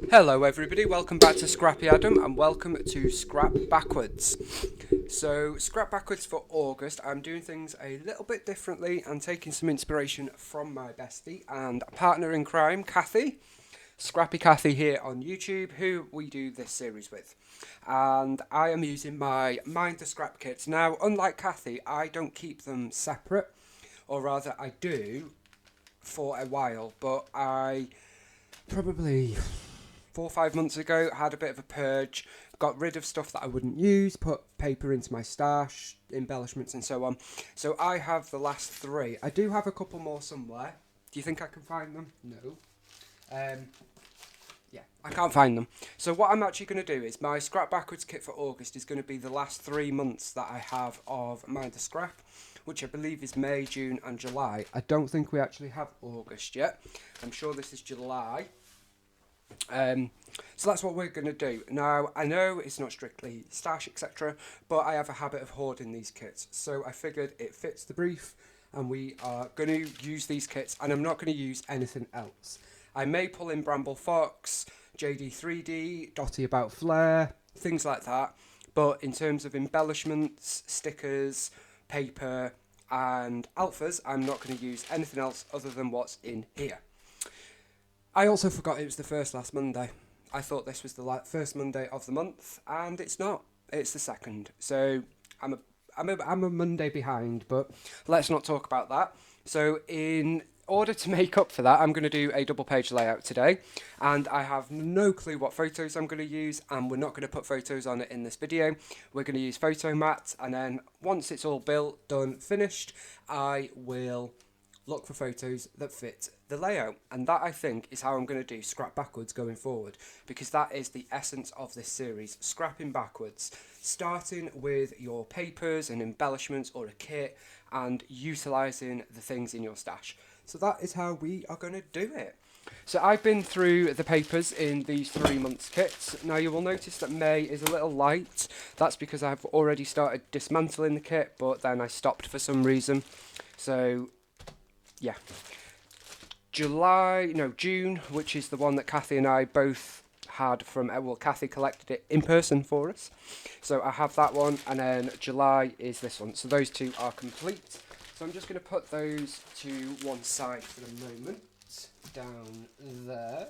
Hello everybody, welcome back to Scrappy Adam and welcome to Scrap Backwards. So Scrap Backwards for August, I'm doing things a little bit differently and taking some inspiration from my bestie and partner in crime, Kathy. Scrappy Kathy here on YouTube, who we do this series with. And I am using my Mind the Scrap kits. Now, unlike Kathy, I don't keep them separate, or rather I do for a while, but I probably 4 or 5 months ago had a bit of a purge, got rid of stuff that I wouldn't use, put paper into my stash, embellishments and so on. So I have the last three. I do have a couple more somewhere. Do you think I can find them? No. Yeah, I can't find them. So what I'm actually going to do is my Scrap Backwards kit for August is going to be the last 3 months that I have of Mind the Scrap, which I believe is May, June and July. I don't think we actually have August yet. I'm sure this is July. So that's what we're going to do. Now, I know it's not strictly stash, etc., but I have a habit of hoarding these kits. So I figured it fits the brief, and we are going to use these kits, and I'm not going to use anything else. I may pull in Bramble Fox, JD3D, Dotty About Flair, things like that. But in terms of embellishments, stickers, paper, and alphas, I'm not going to use anything else other than what's in here. I also forgot it was the first last Monday. I thought this was the first Monday of the month, and it's not. It's the second. So I'm a Monday behind, but let's not talk about that. So in order to make up for that, I'm going to do a double page layout today, and I have no clue what photos I'm going to use, and we're not going to put photos on it in this video. We're going to use Photomat, and then once it's all built, done, finished, I will look for photos that fit the layout, and that I think is how I'm going to do Scrap Backwards going forward, because that is the essence of this series, scrapping backwards, starting with your papers and embellishments or a kit and utilising the things in your stash. So that is how we are going to do it. So I've been through the papers in these 3 months kits. Now you will notice that May is a little light. That's because I've already started dismantling the kit, but then I stopped for some reason. So yeah. June, which is the one that Kathy and I both had from, well, Kathy collected it in person for us. So I have that one, and then July is this one. So those two are complete. So I'm just going to put those to one side for the moment, down there.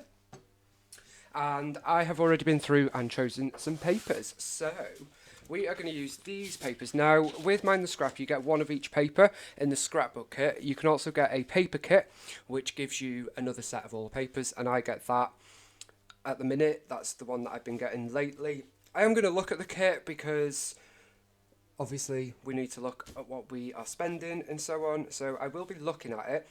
And I have already been through and chosen some papers. So we are going to use these papers. Now, with Mind the Scrap, you get one of each paper in the scrapbook kit. You can also get a paper kit, which gives you another set of all the papers, and I get that at the minute. That's the one that I've been getting lately. I am going to look at the kit because obviously we need to look at what we are spending and so on. So I will be looking at it.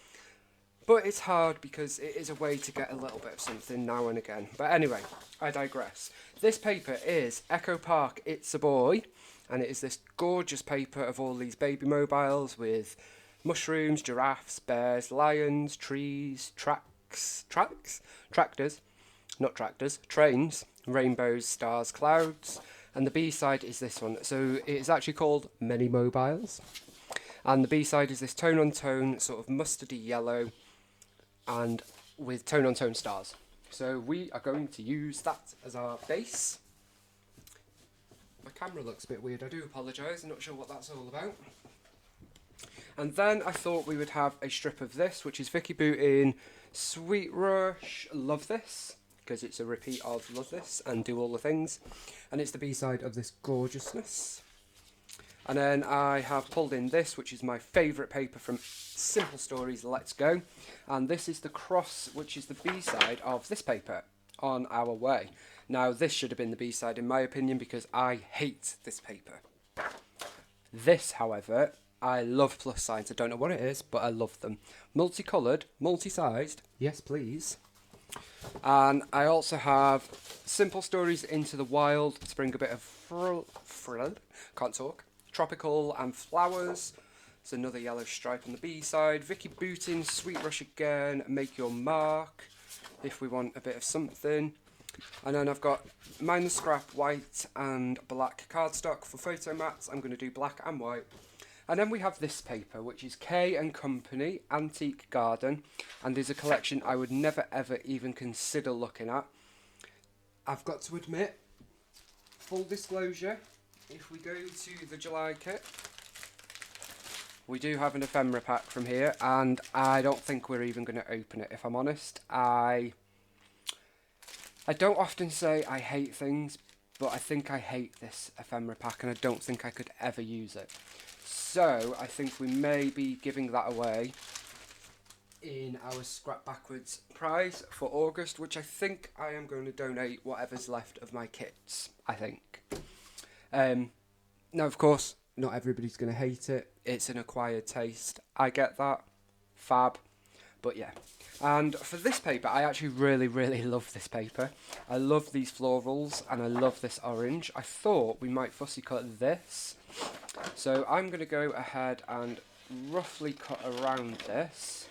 But it's hard because it is a way to get a little bit of something now and again. But anyway, I digress. This paper is Echo Park It's a Boy, and it is this gorgeous paper of all these baby mobiles with mushrooms, giraffes, bears, lions, trees, tractors, not tractors, trains, rainbows, stars, clouds. And the B-side is this one. So it is actually called Many Mobiles. And the B-side is this tone-on-tone, sort of mustardy yellow, and with tone-on-tone stars. So we are going to use that as our base. My camera looks a bit weird, I do apologise, I'm not sure what that's all about. And then I thought we would have a strip of this, which is Vicky Bootin, Sweet Rush, Love This, because it's a repeat of Love This and Do All the Things. And it's the B-side of this gorgeousness. And then I have pulled in this, which is my favourite paper from Simple Stories, Let's Go. And this is the cross, which is the B-side of this paper, On Our Way. Now, this should have been the B-side in my opinion, because I hate this paper. This, however, I love plus signs. I don't know what it is, but I love them. Multicoloured, multi-sized, yes please. And I also have Simple Stories Into the Wild to bring a bit of can't talk. Tropical and Flowers. There's another yellow stripe on the B side. Vicky Bootin, Sweet Rush Again, Make Your Mark, if we want a bit of something. And then I've got Mind the Scrap white and black cardstock for Photomats. I'm going to do black and white. And then we have this paper, which is K and Company Antique Garden, and is a collection I would never ever even consider looking at. I've got to admit, full disclosure, if we go to the July kit, we do have an ephemera pack from here, and I don't think we're even going to open it, if I'm honest. I don't often say I hate things, but I think I hate this ephemera pack, and I don't think I could ever use it. So I think we may be giving that away in our Scrap Backwards prize for August, which I think I am going to donate whatever's left of my kits, I think. Now, of course, not everybody's going to hate it. It's an acquired taste. I get that. Fab. But yeah. And for this paper, I actually really love this paper. I love these florals and I love this orange. I thought we might fussy cut this. So I'm going to go ahead and roughly cut around this.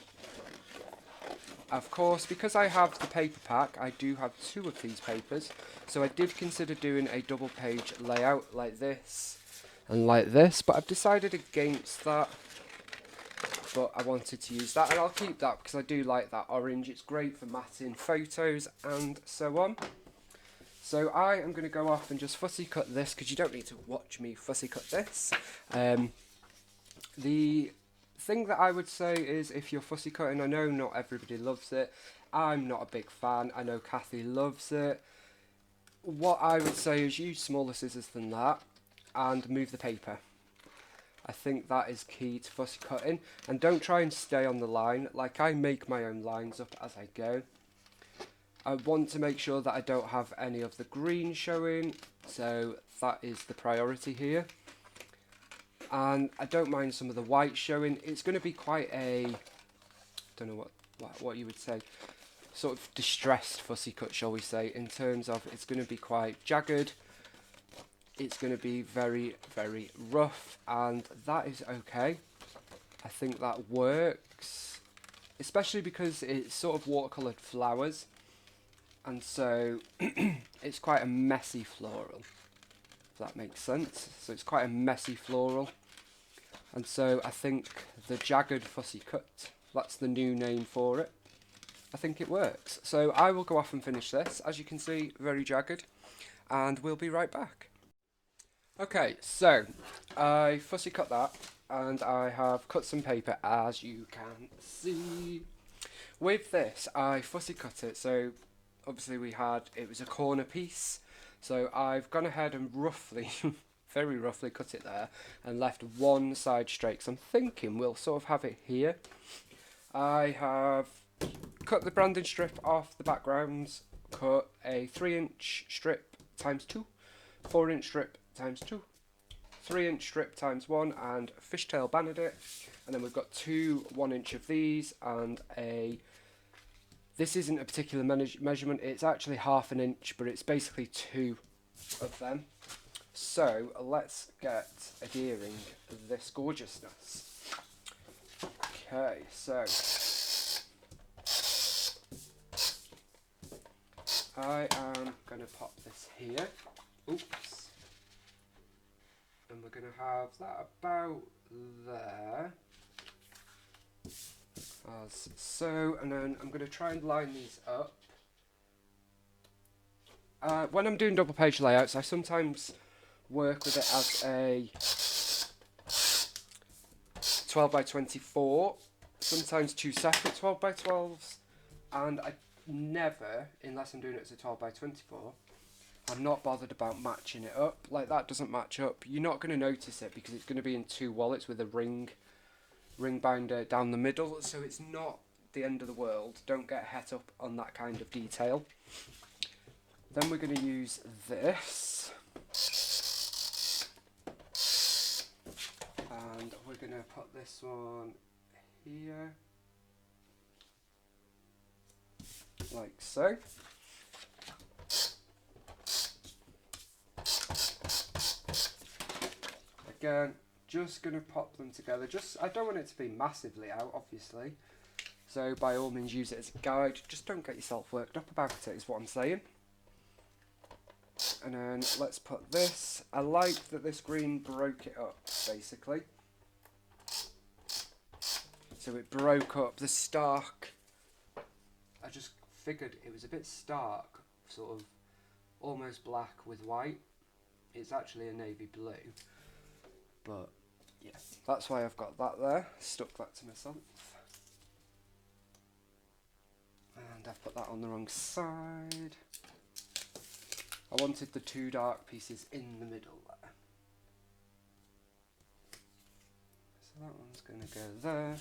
Of course, because I have the paper pack, I do have 2 of these papers. So I did consider doing a double page layout like this and like this, but I've decided against that. But I wanted to use that, and I'll keep that because I do like that orange. It's great for matting photos and so on. So I am going to go off and just fussy cut this, because you don't need to watch me fussy cut this. The thing that I would say is, if you're fussy cutting, I know not everybody loves it. I'm not a big fan. I know Kathy loves it. What I would say is use smaller scissors than that and move the paper. I think that is key to fussy cutting, and don't try and stay on the line. Like, I make my own lines up as I go. I want to make sure that I don't have any of the green showing, so that is the priority here. And I don't mind some of the white showing. It's going to be quite a, don't know what you would say, sort of distressed fussy cut, shall we say, in terms of it's going to be quite jagged. It's going to be very rough, and that is okay. I think that works, especially because it's sort of watercoloured flowers, and so it's quite a messy floral, if that makes sense. So it's quite a messy floral, and so I think the jagged fussy cut, that's the new name for it, I think it works. So I will go off and finish this. As you can see, very jagged, and we'll be right back. Okay, so I fussy cut that, and I have cut some paper, as you can see. With this, I fussy cut it, so obviously it was a corner piece, so I've gone ahead and roughly, very roughly cut it there, and left one side straight, so I'm thinking we'll sort of have it here. I have cut the branding strip off the backgrounds, cut a 3-inch strip times 2, 4-inch strip times 2, 3-inch strip times 1, and fishtail banded it. And then we've got 2 1-inch of these, and this isn't a particular measurement, it's actually 1/2 inch, but it's basically 2 of them. So let's get adhering this gorgeousness. Okay, so I am going to pop this here. Oops. And we're going to have that about there, as so, and then I'm going to try and line these up. When I'm doing double page layouts, I sometimes work with it as a 12 by 24, sometimes 2 separate 12 by 12s, and I never, unless I'm doing it as a 12 by 24, I'm not bothered about matching it up. Like, that doesn't match up. You're not going to notice it because it's going to be in 2 wallets with a ring binder down the middle, so it's not the end of the world. Don't get het up on that kind of detail. Then we're going to use this, and we're going to put this one here, like so. Again, just going to pop them together. I don't want it to be massively out, obviously. So by all means use it as a guide. Just don't get yourself worked up about it, is what I'm saying. And then let's put this. I like that this green broke it up, basically. So it broke up the stark. I just figured it was a bit stark, sort of almost black with white. It's actually a navy blue, but yeah, that's why I've got that there. Stuck that to myself. And I've put that on the wrong side. I wanted the two dark pieces in the middle there. So that one's going to go there.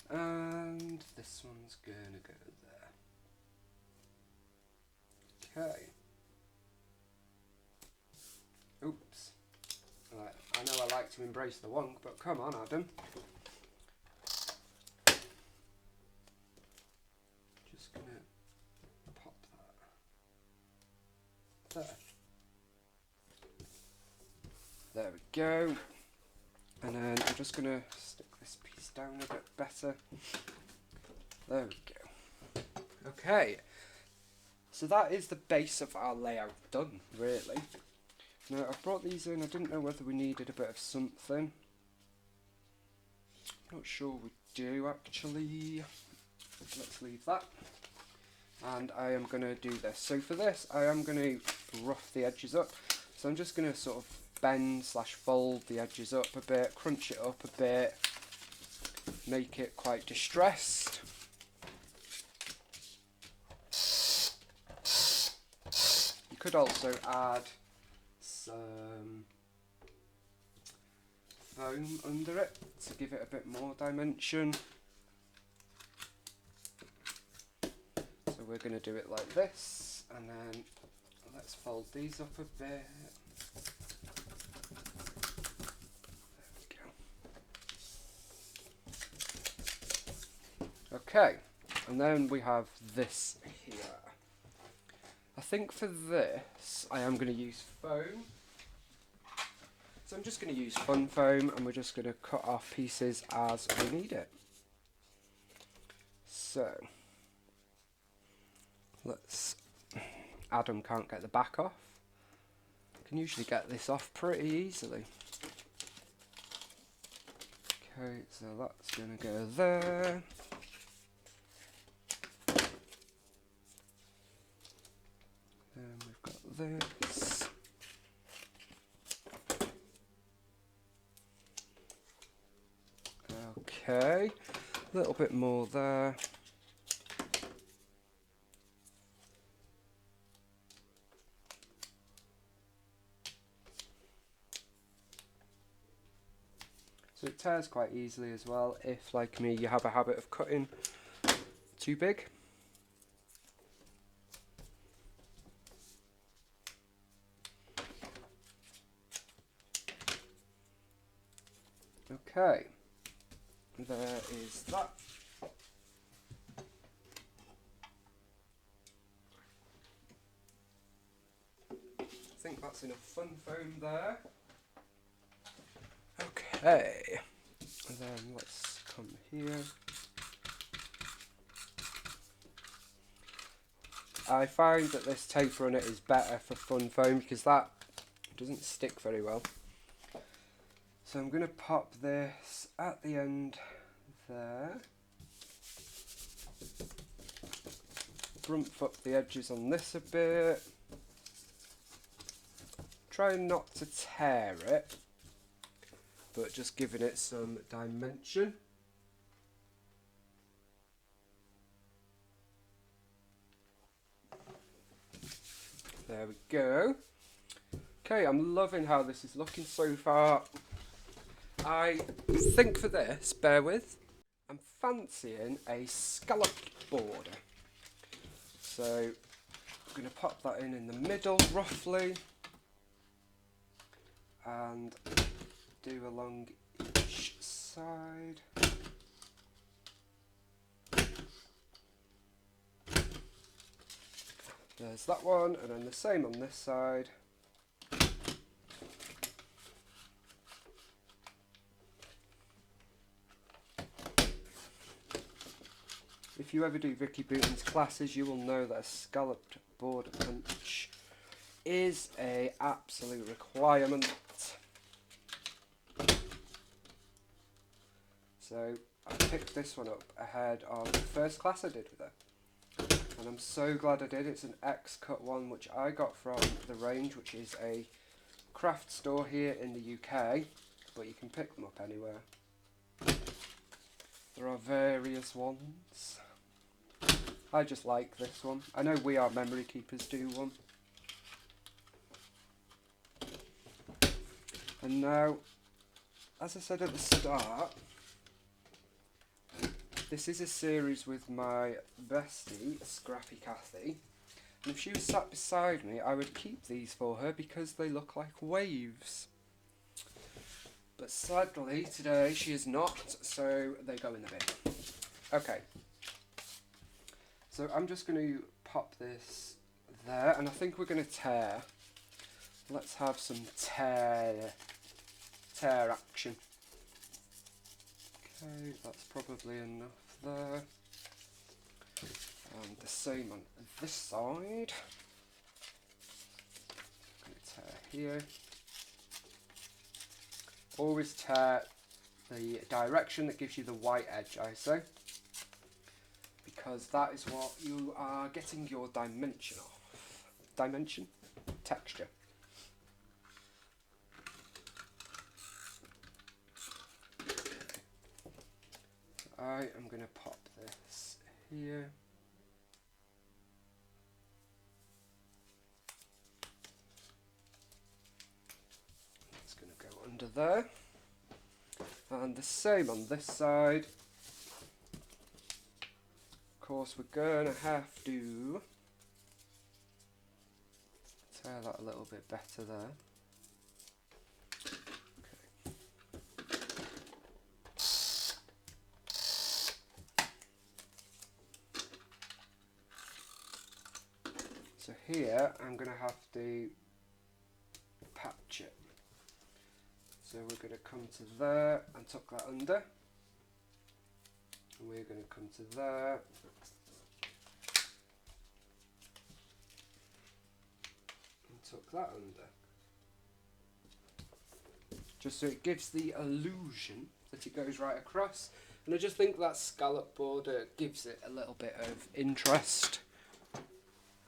And this one's going to go there. Okay. Oops. Right. I know I like to embrace the wonk, but come on, Adam. Just going to pop that there. There we go. And then I'm just going to stick this piece down a bit better. There we go. Okay. So that is the base of our layout done, really. Now I've brought these in. I didn't know whether we needed a bit of something. Not sure we do actually. Let's leave that. And I am going to do this. So for this, I am going to rough the edges up. So I'm just going to sort of bend / fold the edges up a bit, crunch it up a bit, make it quite distressed. You could also add some foam under it to give it a bit more dimension. So we're going to do it like this, and then let's fold these up a bit. Okay, and then we have this here. I think for this I am going to use foam. So I'm just going to use fun foam, and we're just going to cut off pieces as we need it. So let's. Adam can't get the back off. Can usually get this off pretty easily. Okay, so that's going to go there. Then we've got this. Okay, a little bit more there. So it tears quite easily as well if, like me, you have a habit of cutting too big. Okay, there is that. I think that's enough fun foam there. Okay, and then let's come here. I find that this taper on it is better for fun foam because that doesn't stick very well. So I'm going to pop this at the end there. Rump up the edges on this a bit. Try not to tear it, but just giving it some dimension. There we go. Okay, I'm loving how this is looking so far. I think for this, bear with, I'm fancying a scalloped border. So I'm going to pop that in the middle roughly and do along each side. There's that one, and then the same on this side. If you ever do Vicky Booten's classes, you will know that a scalloped border punch is an absolute requirement. So I picked this one up ahead of the first class I did with her. and I'm so glad I did. It's an X-Cut one which I got from The Range, which is a craft store here in the UK, but you can pick them up anywhere. There are various ones. I just like this one. I know We Are Memory Keepers do one. And now, as I said at the start, this is a series with my bestie, Scrappy Cathy. And if she was sat beside me, I would keep these for her because they look like waves. But sadly, today she is not, so they go in the bin. Okay. So I'm just going to pop this there, and I think we're going to tear. Let's have some tear action. Okay, that's probably enough there. And the same on this side. I'm going to tear here. Always tear the direction that gives you the white edge, I say, because that is what you are getting your dimension off. Dimension? Texture. I am going to pop this here. It's going to go under there. And the same on this side. Of course, we're going to have to tear that a little bit better there. So here I'm going to have to patch it. So we're going to come to there and tuck that under. And we're going to come to there. And tuck that under. Just so it gives the illusion that it goes right across. And I just think that scallop border gives it a little bit of interest.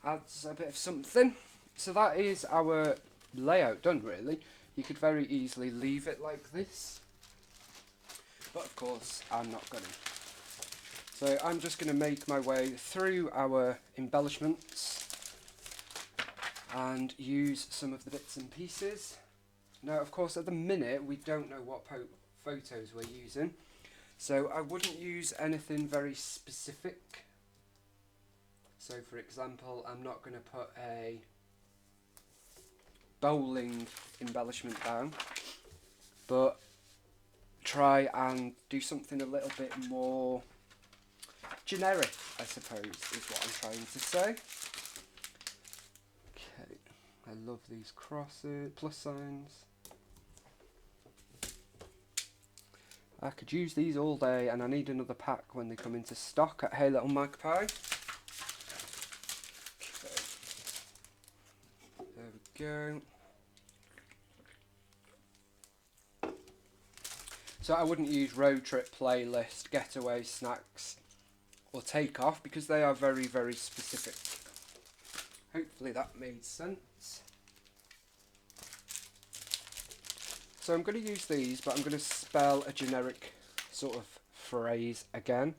Adds a bit of something. So that is our layout done, really. You could very easily leave it like this, but of course I'm not going to. So I'm just going to make my way through our embellishments and use some of the bits and pieces. Now, of course, at the minute we don't know what photos we're using, so I wouldn't use anything very specific. So for example, I'm not going to put a bowling embellishment down, but try and do something a little bit more generic, I suppose, is what I'm trying to say. Okay, I love these crosses, plus signs. I could use these all day, and I need another pack when they come into stock at Hey Little Magpie. Okay. There we go. So I wouldn't use road trip, playlist, getaway, snacks or takeoff because they are very, very specific. Hopefully that made sense. So I'm going to use these, but I'm going to spell a generic sort of phrase again.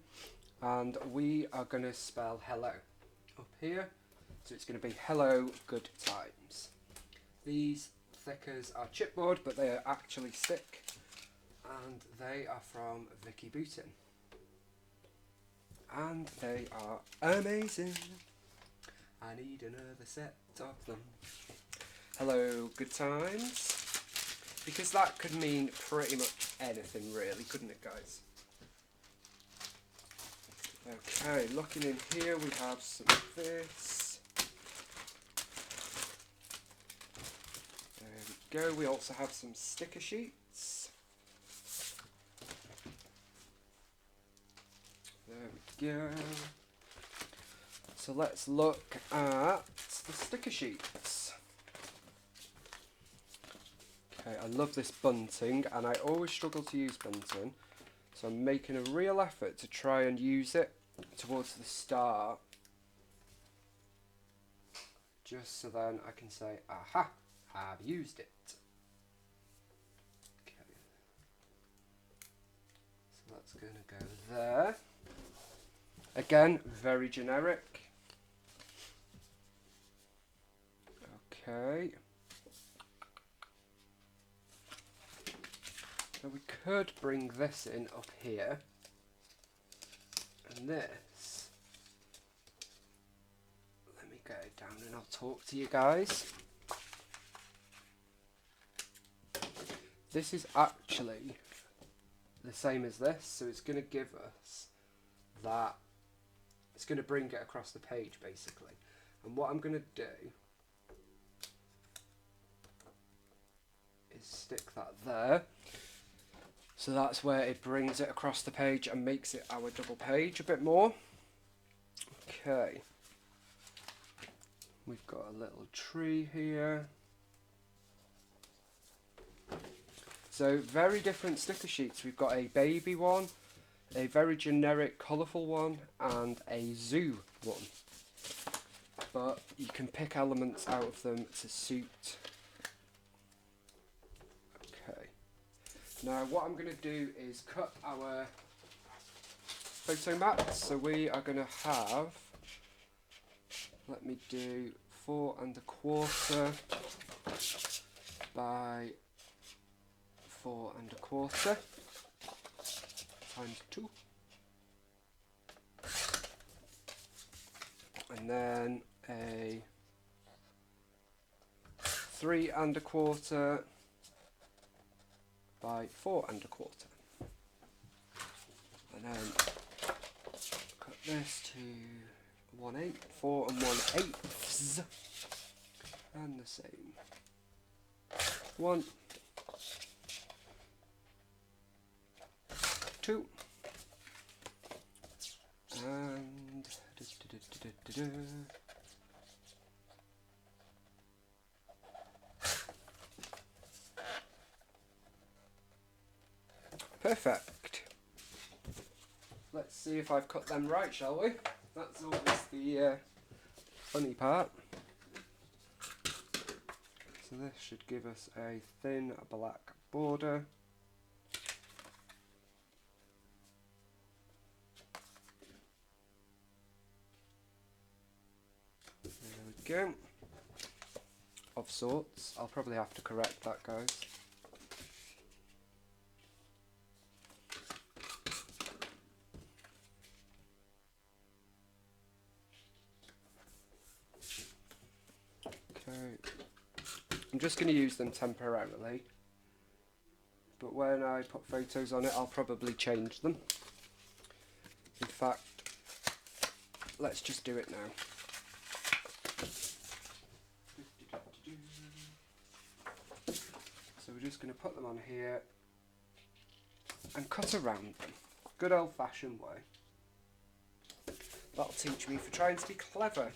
And we are going to spell hello up here. So it's going to be hello, good times. These thickers are chipboard, but they are actually stick. And they are from Vicky Boutin. And they are amazing. I need another set of them. Hello, good times. Because that could mean pretty much anything really, couldn't it, guys? Okay, looking in here we have some of this. There we go. We also have some sticker sheets. There we go. So let's look at the sticker sheets. Okay, I love this bunting, and I always struggle to use bunting, so I'm making a real effort to try and use it towards the start just so then I can say, aha, I've used it. Okay. So that's going to go there. Again, very generic. Okay. So we could bring this in up here. And this, let me get it down and I'll talk to you guys. This is actually the same as this, so it's going to give us that, it's going to bring it across the page basically. And what I'm going to do is stick that there. So that's where it brings it across the page and makes it our double page a bit more. Okay. We've got a little tree here. So very different sticker sheets. We've got a baby one, a very generic colourful one, and a zoo one. But you can pick elements out of them to suit. Okay. Now what I'm going to do is cut our photo mats. So we are going to have, let me do 4¼ by 4¼ times 2. And then a 3¼ by 4¼ and then cut this to 1/8, 4 1/8 and the same 1, 2 and perfect. Let's see if I've cut them right, shall we? That's always the funny part. So this should give us a thin black border. There we go. Of sorts. I'll probably have to correct that, guys. I'm just going to use them temporarily, but when I put photos on it I'll probably change them. In fact, let's just do it now. So we're just going to put them on here and cut around them. Good old fashioned way. That'll teach me for trying to be clever.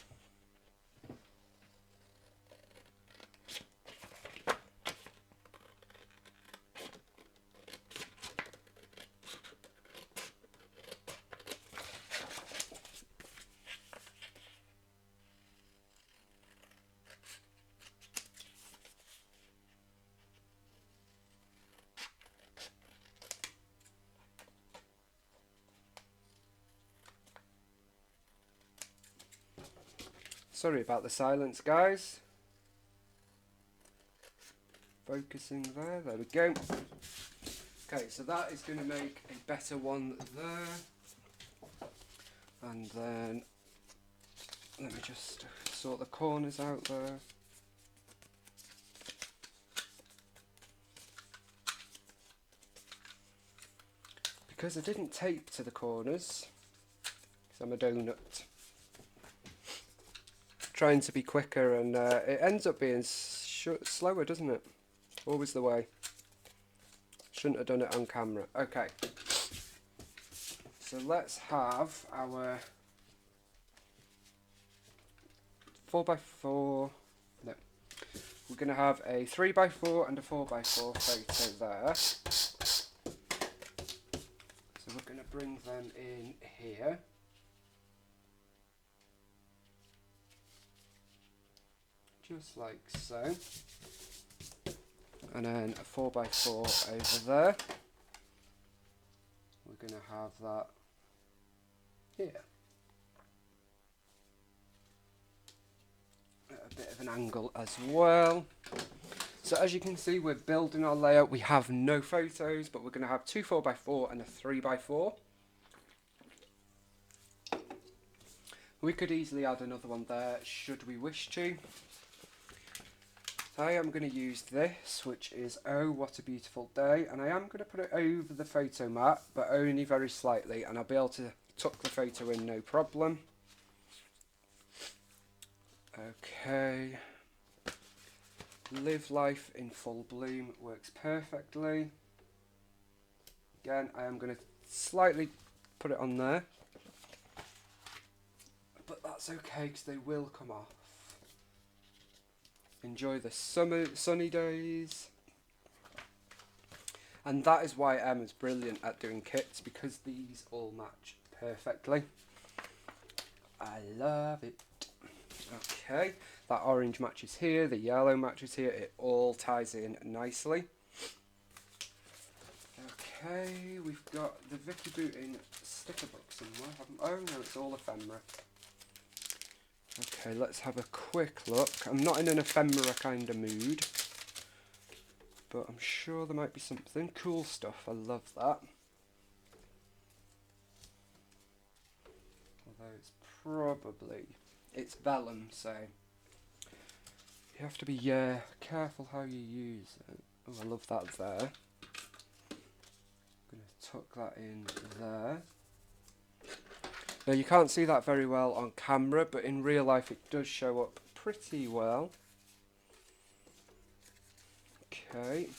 Sorry about the silence, guys. Focusing there, there we go. Okay, so that is going to make a better one there. And then, let me just sort the corners out there. Because I didn't tape to the corners, because I'm a donut. Trying to be quicker, and it ends up being slower, doesn't it? Always the way. Shouldn't have done it on camera. Okay, so let's have our 4x4. No, we're going to have a 3x4 and a 4x4 photo there. So we're going to bring them in here. just like so. And then a 4x4 over there. We're going to have that here. At a bit of an angle as well. So as you can see, we're building our layout. We have no photos, but we're going to have two 4x4 and a 3x4. We could easily add another one there, should we wish to. I am going to use this, which is Oh What a Beautiful Day, and I am going to put it over the photo mat, but only very slightly, and I'll be able to tuck the photo in no problem. Okay. Live Life in Full Bloom works perfectly. Again, I am going to slightly put it on there, but that's okay because they will come off. Enjoy the sunny days. And that is why Emma's brilliant at doing kits, because these all match perfectly. I love it. Okay, that orange matches here, the yellow matches here, it all ties in nicely. Okay, we've got the Vicky Booting sticker book somewhere. Oh no, it's all ephemera. Okay, let's have a quick look. I'm not in an ephemera kind of mood, but I'm sure there might be something cool stuff. I love that. Although it's vellum, so you have to be careful how you use it. Oh, I love that there. I'm going to tuck that in there. Now you can't see that very well on camera, but in real life it does show up pretty well. Okay.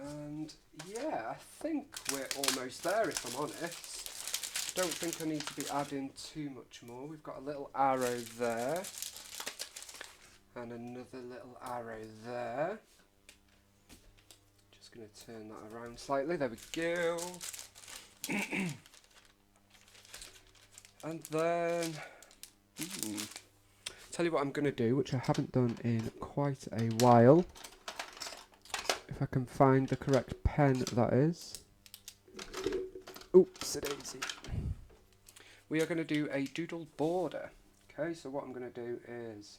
And yeah, I think we're almost there, if I'm honest. Don't think I need to be adding too much more. We've got a little arrow there. And another little arrow there. Just going to turn that around slightly. There we go. And then, tell you what I'm going to do, which I haven't done in quite a while. If I can find the correct pen, that is. Oops-a-daisy. We are going to do a doodle border. Okay, so what I'm going to do is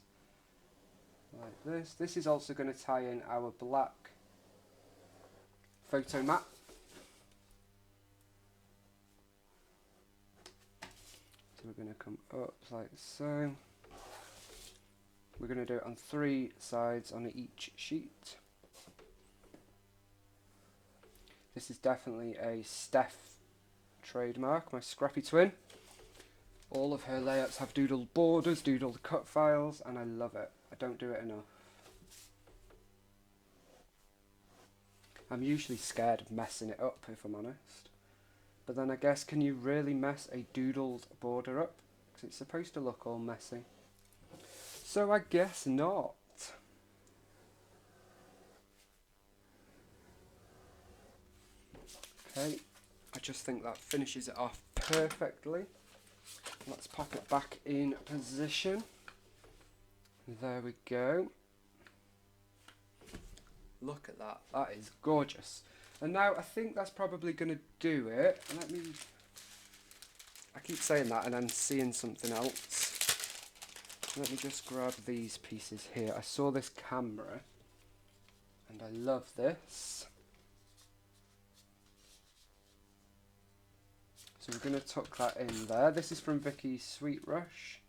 like this. This is also going to tie in our black photo mat. So we're going to come up like so. We're going to do it on 3 sides on each sheet. This is definitely a Steph trademark, my scrappy twin. All of her layouts have doodled borders, doodled cut files, and I love it. I don't do it enough. I'm usually scared of messing it up, if I'm honest. But then I guess, can you really mess a doodled border up? Because it's supposed to look all messy. So I guess not. Okay, I just think that finishes it off perfectly. Let's pop it back in position. There we go. Look at that, that is gorgeous. And now I think that's probably going to do it. I keep saying that and I'm seeing something else. Let me just grab these pieces here. I saw this camera and I love this. So we're going to tuck that in there. This is from Vicky's Sweet Rush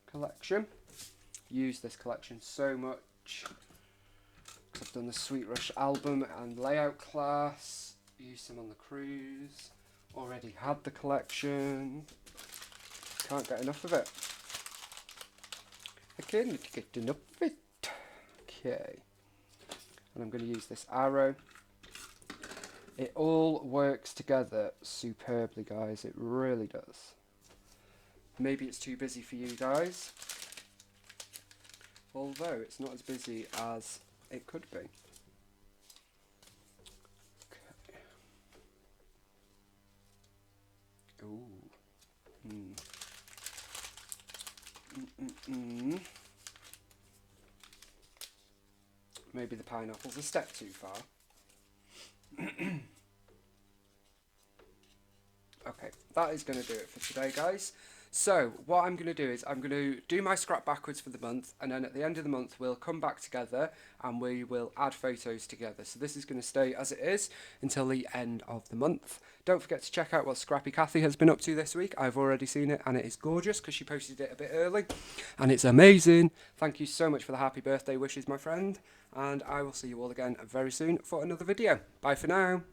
collection. Use this collection so much. I've done the Sweet Rush album and layout class. Used them on the cruise. Already had the collection. Can't get enough of it. I can't get enough of it. Okay. And I'm going to use this arrow. It all works together superbly, guys. It really does. Maybe it's too busy for you guys. Although it's not as busy as it could be. Okay. Ooh. Maybe the pineapple's a step too far. Okay, that is going to do it for today, guys. So what I'm going to do is I'm going to do my scrap backwards for the month, and then at the end of the month we'll come back together and we will add photos together. So this is going to stay as it is until the end of the month. Don't forget to check out what Scrappy Cathy has been up to this week. I've already seen it and it is gorgeous because she posted it a bit early and it's amazing. Thank you so much for the happy birthday wishes, my friend, and I will see you all again very soon for another video. Bye for now.